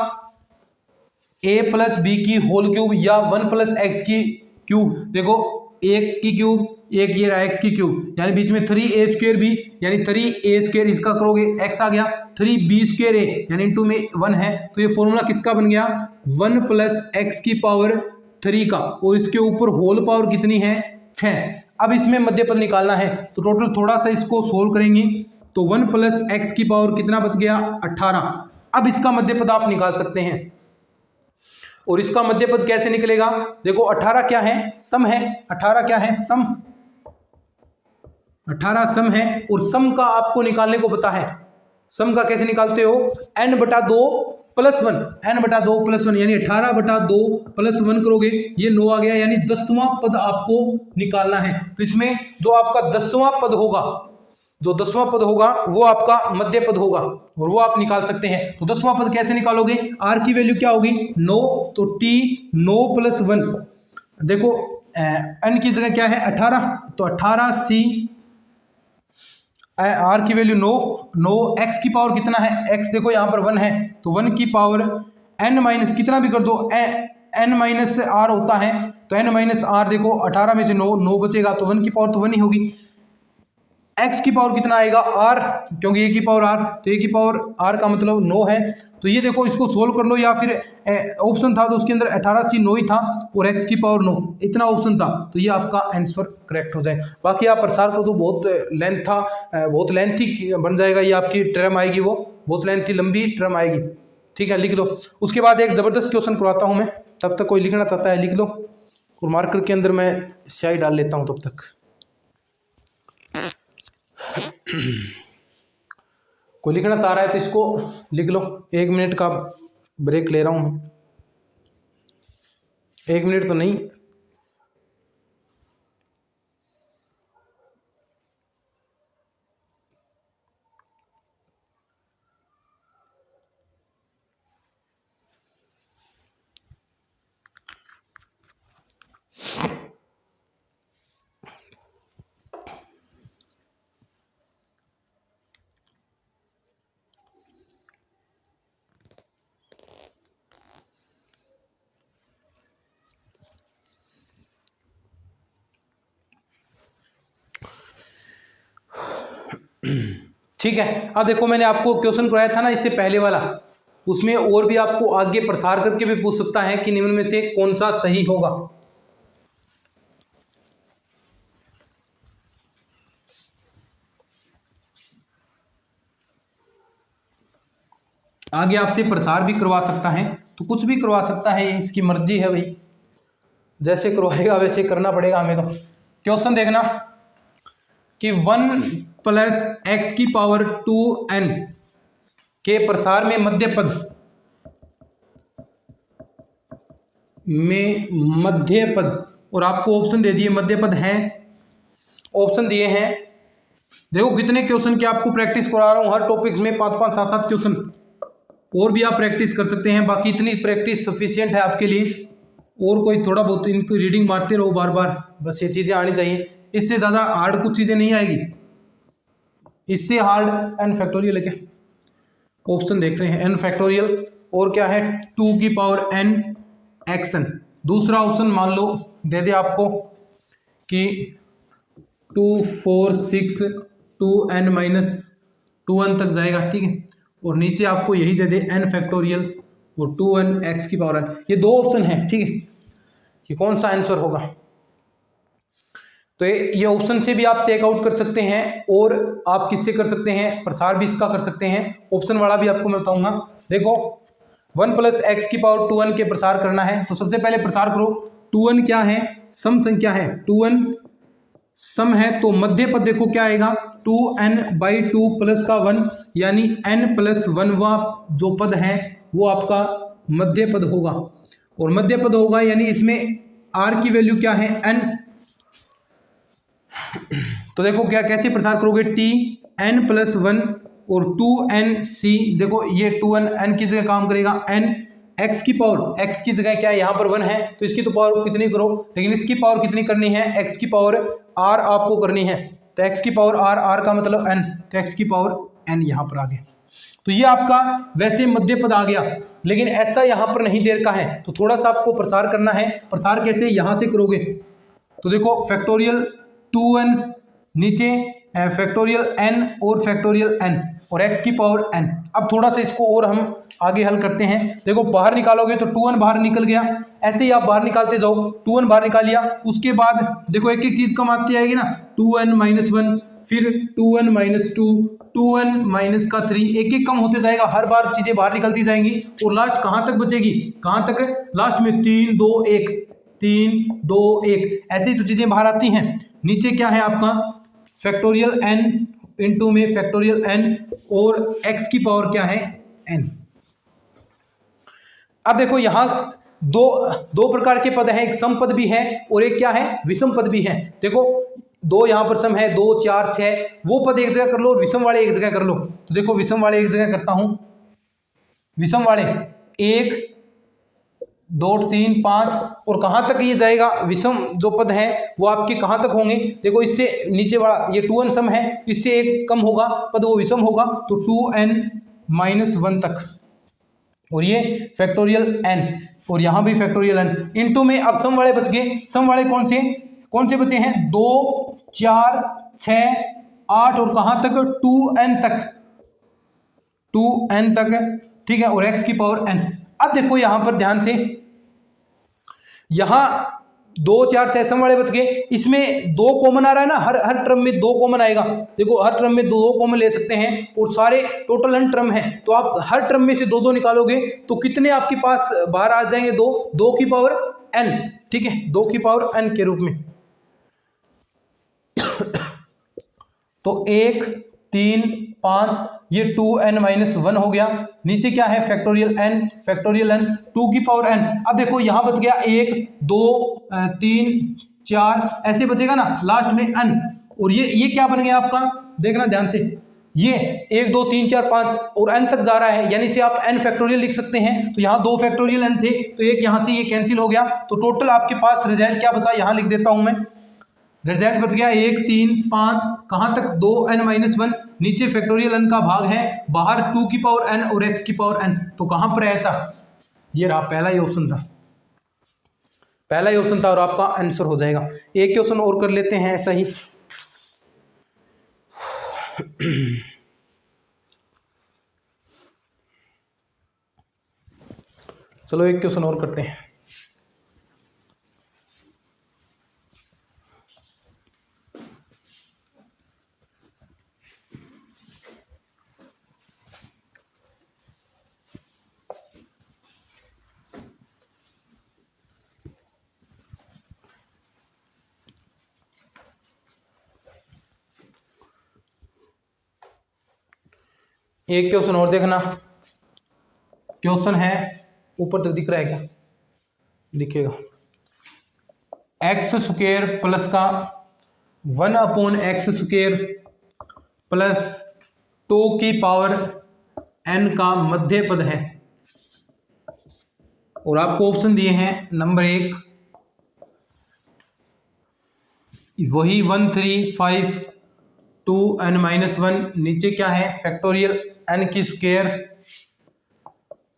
a प्लस बी की होल क्यूब या 1 प्लस एक्स की क्यूब। देखो 1 की क्यूब, एक ये रहा एक्स की क्यूब, यानी बीच में 3a स्क्वायर भी, यानी 3a स्क्वायर, इसका करोगे x आ गया 3b स्क्वायर a, यानी इंटू में 1 है, तो ये फॉर्मूला किसका बन गया, 1 प्लस एक्स की पावर 3 का, और इसके ऊपर होल पावर कितनी है, 6। अब इसमें मध्य पद निकालना है, तो टोटल थोड़ा सा इसको सोल्व करेंगे, तो 1 प्लस एक्स की पावर कितना बच गया, 18। अब इसका मध्य पद आप निकाल सकते हैं। और इसका मध्य पद कैसे निकलेगा, देखो 18 क्या है, सम है। 18 क्या है, सम। 18 सम है, और सम का आपको निकालने को पता है। सम का कैसे निकालते हो, n/2 + 1, n/2 + 1, यानी 18/2 + 1 करोगे, ये 9 आ गया, यानी 10वां पद आपको निकालना है। तो इसमें जो आपका 10वां पद होगा, जो 10वां पद होगा वो आपका मध्य पद होगा, और वो आप निकाल सकते हैं। तो 10वां पद कैसे निकालोगे, r की वैल्यू क्या होगी, 9, तो t 9 + 1, देखो n की जगह क्या है 18, तो 18c, r की वैल्यू 9, x की पावर कितना है, x देखो यहाँ पर 1 है, तो 1 की पावर n माइनस कितना भी कर दो, n माइनस r होता है, तो n माइनस r, देखो 18 में से 9 बचेगा, तो 1 की पावर तो 1 ही होगी। x की पावर कितना आएगा, r, क्योंकि a की पावर r, तो a की पावर r का मतलब 9 है। तो ये देखो इसको सोल्व कर लो, या फिर ऑप्शन था तो उसके अंदर 18c 9 ही था, और x की पावर 9, इतना ऑप्शन था, तो ये आपका आंसर करेक्ट हो जाए। बाकी आप प्रसार कर दो, बहुत लेंथी बन जाएगा, ये आपकी टर्म आएगी, वो बहुत लेंथी लंबी टर्म आएगी, ठीक है, लिख लो। उसके बाद एक ज़बरदस्त क्वेश्चन करवाता हूँ मैं, तब तक कोई लिखना चाहता है लिख लो, और मार्कर के अंदर मैं स्याही डाल लेता हूँ तब तक। कोई लिखना चाह रहा है तो इसको लिख लो। 1 मिनट का ब्रेक ले रहा हूं मैं, 1 मिनट तो नहीं, ठीक है। अब देखो मैंने आपको क्वेश्चन कराया था ना इससे पहले वाला, उसमें और भी आपको आगे प्रसार करके भी पूछ सकता है कि निम्न में से कौन सा सही होगा। आगे आपसे प्रसार भी करवा सकता है, तो कुछ भी करवा सकता है, इसकी मर्जी है भाई, जैसे करवाएगा वैसे करना पड़ेगा हमें। तो क्वेश्चन देखना कि 1 प्लस एक्स की पावर 2n के प्रसार में मध्य पद, और आपको ऑप्शन दे दिए, मध्य पद है, ऑप्शन दिए हैं। देखो कितने क्वेश्चन की आपको प्रैक्टिस करा रहा हूं, हर टॉपिक्स में 5-5, 7-7 क्वेश्चन, और भी आप प्रैक्टिस कर सकते हैं। बाकी इतनी प्रैक्टिस सफिशिएंट है आपके लिए, और कोई थोड़ा बहुत इनको रीडिंग मारते रहो बार बार, बस ये चीज़ें आनी चाहिए। इससे ज़्यादा हार्ड कुछ चीज़ें नहीं आएगी, इससे हार्ड n फैक्टोरियल है। क्या ऑप्शन देख रहे हैं, n फैक्टोरियल, और क्या है 2 की पावर n xn। दूसरा ऑप्शन मान लो दे दे आपको कि 2, 4, 6 2n माइनस 2n तक जाएगा, ठीक है, और नीचे आपको यही दे दे n फैक्टोरियल और 2n x की पावर n। ये 2 ऑप्शन है, ठीक है, कि कौन सा आंसर होगा। तो ये ऑप्शन से भी आप चेकआउट कर सकते हैं, और आप किससे कर सकते हैं, प्रसार भी इसका कर सकते हैं। ऑप्शन वाला भी आपको मैं बताऊंगा, देखो 1 प्लस एक्स की पावर 2n के प्रसार करना है, तो सबसे पहले प्रसार करो। 2n क्या है, सम संख्या है, 2n सम है, तो मध्य पद देखो क्या आएगा, 2n/2 प्लस का 1 यानी n+1वां जो पद है वो आपका मध्य पद होगा। और मध्य पद होगा यानी इसमें r की वैल्यू क्या है, n। तो देखो क्या कैसे प्रसार करोगे, tn+1 और 2nc, देखो ये 2n n की जगह काम करेगा, n x की पावर, x की जगह क्या है यहाँ पर 1 है तो इसकी तो पावर कितनी करो, लेकिन इसकी पावर कितनी करनी है, x की पावर r आपको करनी है, तो x की पावर r का मतलब n, तो x की पावर n यहाँ पर आ गया। तो ये आपका वैसे मध्य पद आ गया, लेकिन ऐसा यहाँ पर नहीं दे रखा है, तो थोड़ा सा आपको प्रसार करना है। प्रसार कैसे, यहाँ से करोगे, तो देखो फैक्टोरियल 2n नीचे फैक्टोरियल n और फैक्टोरियल n और x की पावर n। अब थोड़ा सा इसको और हम आगे हल करते हैं। देखो बाहर निकालोगे तो 2n बाहर निकल गया, ऐसे ही आप बाहर निकालते जाओ, 2n बाहर निकाल लिया, उसके बाद देखो एक एक चीज कम आती आएगी ना, 2n-1 फिर 2n-2 2n-3, एक एक कम होते जाएगा, हर बार चीजें बाहर निकलती जाएंगी और लास्ट कहाँ तक बचेगी, कहाँ तक, लास्ट में 3 2 1 3 2 1, ऐसे ही तो चीजें बाहर आती हैं। नीचे क्या है आपका फैक्टोरियल n इंटू में फैक्टोरियल n और x की पावर क्या है n। अब देखो यहां दो प्रकार के पद हैं, एक सम पद भी है और एक क्या है विषम पद भी है। देखो दो यहां पर सम है, 2 4 6, वो पद एक जगह कर लो और विषम वाले एक जगह कर लो। तो देखो विषम वाले एक जगह करता हूं, विषम वाले 1 2 3 5 और कहां तक ये जाएगा, विषम जो पद है वो आपके कहां तक होंगे, देखो इससे नीचे वाला ये 2n सम है, इससे एक कम होगा पद वो विषम होगा, तो 2n-1 तक, और ये फैक्टोरियल n और यहां भी फैक्टोरियल n इनटू में। अब सम वाले बच गए, सम वाले कौन से बचे हैं, 2 4 6 8 और कहां तक 2n तक, 2n तक, ठीक है, और x की पावर n। अब देखो यहां पर ध्यान से, यहां 2 4 6 सम वाले बच गए, इसमें 2 कॉमन आ रहा है ना, हर टर्म में 2 कॉमन आएगा, देखो हर टर्म में 2 कॉमन ले सकते हैं और सारे टोटल n टर्म है, तो आप हर टर्म में से 2 निकालोगे तो कितने आपके पास बाहर आ जाएंगे, 2 की पावर n, ठीक है, 2 की पावर n के रूप में। तो 1 3 5 ये 2n-1 हो गया, नीचे क्या है फैक्टोरियल n 2 की पावर n। अब देखो यहां बच गया 1 2 3 4, ऐसे बचेगा ना लास्ट में n, और ये क्या बन गया आपका, देखना ध्यान से, ये 1 2 3 4 5 और n तक जा रहा है, यानी से आप n फैक्टोरियल लिख सकते हैं। तो यहाँ 2 फैक्टोरियल n थे, तो एक यहाँ से ये कैंसिल हो गया, तो टोटल आपके पास रिजल्ट क्या बचा, यहाँ लिख देता हूं मैं, रिजल्ट बच गया 1 3 5, कहां तक 2n-1, नीचे फैक्टोरियल n का भाग है, बाहर 2 की पावर n और x की पावर n, तो कहां पर है ऐसा, ये रहा पहला ही ऑप्शन था, पहला ही ऑप्शन था और आपका आंसर हो जाएगा। एक क्वेश्चन और कर लेते हैं ऐसा ही। चलो एक क्वेश्चन और करते हैं। एक क्वेश्चन और देखना, क्वेश्चन है ऊपर तक दिख रहा है क्या, दिखेगा, x² प्लस का 1/x² प्लस 2 की पावर n का मध्य पद है, और आपको ऑप्शन दिए हैं नंबर 1 वही 1 3 5 2n-1, नीचे क्या है फैक्टोरियल n की स्क्वायर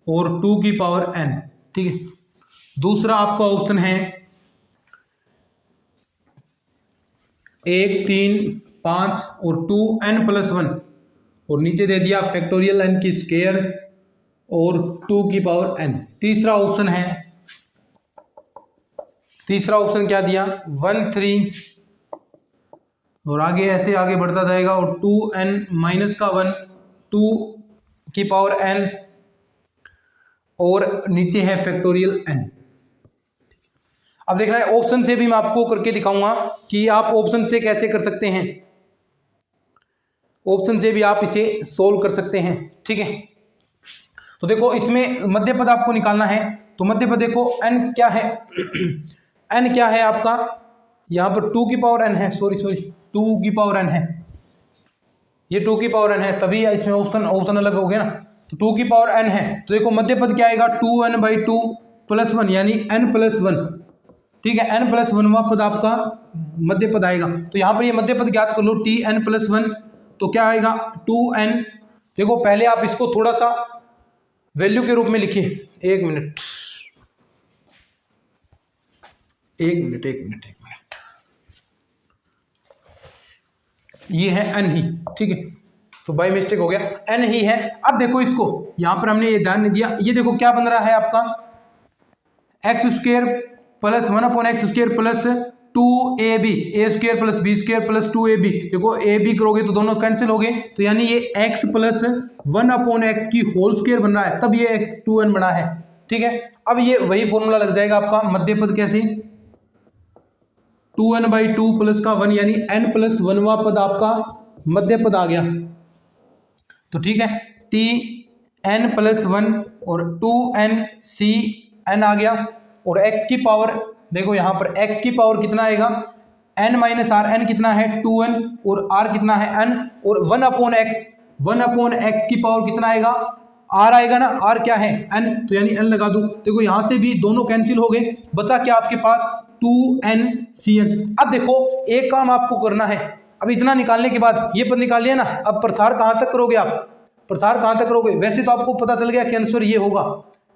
और 2 की पावर n, ठीक है। दूसरा आपका ऑप्शन है 1 3 5 और 2n+1 और नीचे दे दिया फैक्टोरियल n की स्क्वायर और 2 की पावर n। तीसरा ऑप्शन है, तीसरा ऑप्शन क्या दिया 1 3 और आगे ऐसे आगे बढ़ता जाएगा और 2n-1 2 की पावर n और नीचे है फैक्टोरियल n। अब देखना है ऑप्शन से भी मैं आपको करके दिखाऊंगा कि आप ऑप्शन से कैसे कर सकते हैं, ऑप्शन से भी आप इसे सोल्व कर सकते हैं। ठीक है, तो देखो इसमें मध्य पद आपको निकालना है। तो मध्य पद देखो n क्या है n क्या है आपका, यहाँ पर 2 की पावर n है, सॉरी 2 की पावर n है, ये 2 की पावर n है, तभी इसमें ऑप्शन अलग हो गया ना। तो 2 की पावर n है, तो देखो मध्य पद क्या आएगा 2n/2 + 1 यानी n+1। ठीक है, n+1वां पद आपका मध्य पद आएगा। तो यहाँ पर ये मध्य पद ज्ञात कर लो tn+1, तो क्या आएगा 2n। देखो पहले आप इसको थोड़ा सा वैल्यू के रूप में लिखिए, एक मिनट। ये है n ही, ठीक है, तो बाय मिस्टेक हो गया, n ही है। अब देखो इसको यहां पर हमने ये ध्यान नहीं दिया, ये देखो क्या बन रहा है आपका x² + 1/x² + 2ab, a² + b² + 2ab। देखो ab करोगे तो दोनों कैंसिल हो गए, तो यानी ये x + 1/x की होल स्क्वायर बन रहा है, तब ये x 2n बना है। ठीक है, अब ये वही फॉर्मूला लग जाएगा आपका मध्य पद कैसे 2n/2 + का 1 यानी n+1वां पद आपका मध्य पद आ गया। तो ठीक है, tn+1 और 2n(cn) आ गया, और x की पावर देखो यहाँ पर x की पावर कितना आएगा n - r, n कितना है 2n और r कितना है n, और 1/x की पावर कितना आएगा r आएगा ना, r क्या है n, तो यानी n लगा दूं। देखो यहाँ से भी दोनों कैंसिल हो गए, बचा क्या आपके पास 2n(cn). अब देखो एक काम आपको करना है, अब इतना निकालने के बाद ये पद निकाल लिया ना, अब प्रसार कहाँ तक करोगे आप, प्रसार कहाँ तक करोगे। वैसे तो आपको पता चल गया कि आंसर ये होगा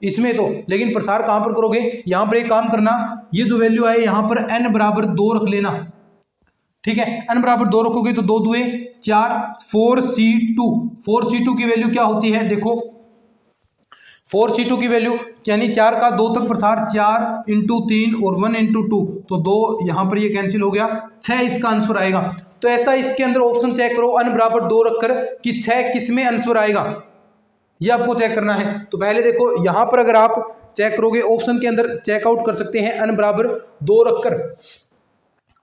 इसमें तो, लेकिन प्रसार कहाँ पर करोगे, यहाँ पर एक काम करना, ये जो वैल्यू है यहाँ पर n = 2 रख लेना। ठीक है, n = 2 रखोगे तो 2 दूए 4, 4c2 की वैल्यू क्या होती है, देखो 4c2 की वैल्यू यानी 4 का 2 तक प्रसार, 4 × 3 और 1 × 2, तो 2 यहाँ पर ये कैंसिल हो गया, 6 इसका आंसर आएगा। तो ऐसा इसके अंदर ऑप्शन चेक करो n = 2 रखकर कि 6 किस में आंसर आएगा, ये आपको चेक करना है। तो पहले देखो यहाँ पर अगर आप चेक करोगे ऑप्शन के अंदर चेकआउट कर सकते हैं n = 2 रखकर।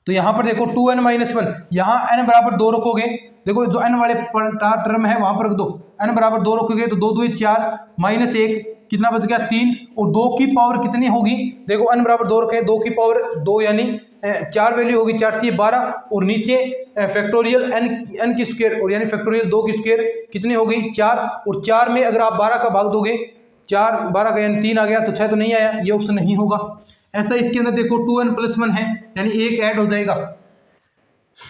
तो यहाँ पर देखो 2n-1, यहाँ n = 2 रखोगे, देखो जो n वाले टर्म है वहां पर रख दो, n = 2 रखोगे तो 2 दूए 4 -1 कितना बच गया 3, और 2 की पावर कितनी होगी, देखो n = 2 रखे, 2 की पावर 2 यानी 4 वैल्यू होगी, 4 × 12, और नीचे फैक्टोरियल n की स्क्वायर, और यानी फैक्टोरियल 2 की स्क्वायर कितनी हो गई 4, और 4 में अगर आप 12 का भाग दोगे, 4 12 का यानी 3 आ गया, तो 6 तो नहीं आया, ये ऑप्शन नहीं होगा। ऐसा इसके अंदर देखो 2n+1 है यानी 1 ऐड हो जाएगा,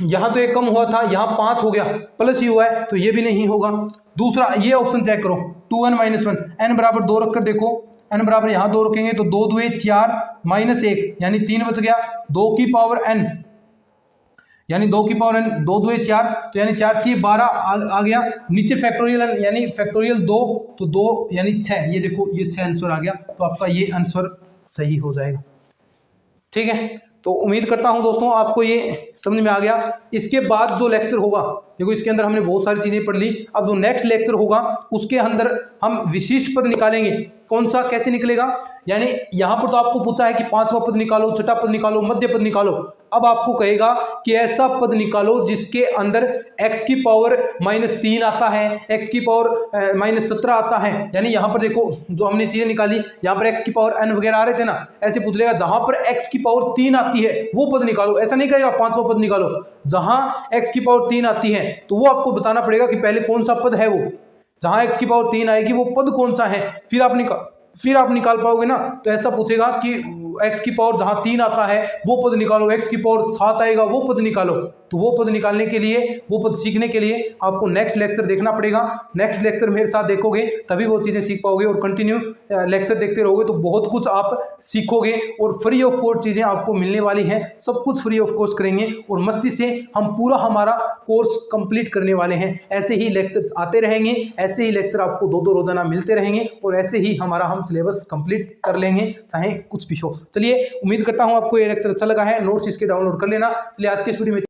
यहाँ तो 1 कम हुआ था, यहाँ 5 हो गया, प्लस ही हुआ है, तो ये भी नहीं होगा। दूसरा ये ऑप्शन चेक करो 2n-1, n = 2 रखकर देखो, n बराबर यहाँ 2 रखेंगे तो 2 दूए 4 -1 यानी 3 बच गया, 2 की पावर n यानी 2 की पावर n, 2 दूए 4 तो यानी 4 की 12 आ गया, नीचे फैक्टोरियल n यानी फैक्टोरियल 2 तो 2 यानी 6, ये देखो ये 6 आंसर आ गया, तो आपका ये आंसर सही हो जाएगा। ठीक है, तो उम्मीद करता हूं दोस्तों आपको ये समझ में आ गया। इसके बाद जो लेक्चर होगा, देखो इसके अंदर हमने बहुत सारी चीजें पढ़ ली, अब जो नेक्स्ट लेक्चर होगा उसके अंदर हम विशिष्ट पद निकालेंगे। कौन सा कैसे निकलेगा, यानी यहाँ पर तो आपको पूछा है कि 5वां पद निकालो, छठा पद निकालो, मध्य पद निकालो, अब आपको कहेगा कि ऐसा पद निकालो जिसके अंदर x की पावर -3 आता है, x की पावर -17 आता है। यानी यहाँ पर देखो जो हमने चीजें निकाली, यहाँ पर x की पावर n वगैरह आ रहे थे ना, ऐसे पूछ लेगा जहां पर x की पावर 3 आती है वो पद निकालो, ऐसा नहीं कहेगा 5वां पद निकालो, जहां x की पावर 3 आती है तो वो आपको बताना पड़ेगा कि पहले कौन सा पद है, वो जहां x की पावर 3 आएगी वो पद कौन सा है, फिर आप निकाल पाओगे ना। तो ऐसा पूछेगा कि x की पावर जहां 3 आता है वो पद निकालो, x की पावर 7 आएगा वो पद निकालो। तो वो पद निकालने के लिए, वो पद सीखने के लिए आपको नेक्स्ट लेक्चर देखना पड़ेगा। नेक्स्ट लेक्चर मेरे साथ देखोगे तभी वो चीज़ें सीख पाओगे, और कंटिन्यू लेक्चर देखते रहोगे तो बहुत कुछ आप सीखोगे, और फ्री ऑफ कॉस्ट चीज़ें आपको मिलने वाली हैं, सब कुछ फ्री ऑफ कॉस्ट करेंगे और मस्ती से हम पूरा हमारा कोर्स कंप्लीट करने वाले हैं। ऐसे ही लेक्चर्स आते रहेंगे, ऐसे ही लेक्चर आपको 2-2 रोजाना मिलते रहेंगे, और ऐसे ही हमारा हम सिलेबस कंप्लीट कर लेंगे चाहे कुछ भी हो। चलिए, उम्मीद करता हूँ आपको ये लेक्चर अच्छा लगा है, नोट्स इसके डाउनलोड कर लेना। चलिए आज के इस वीडियो में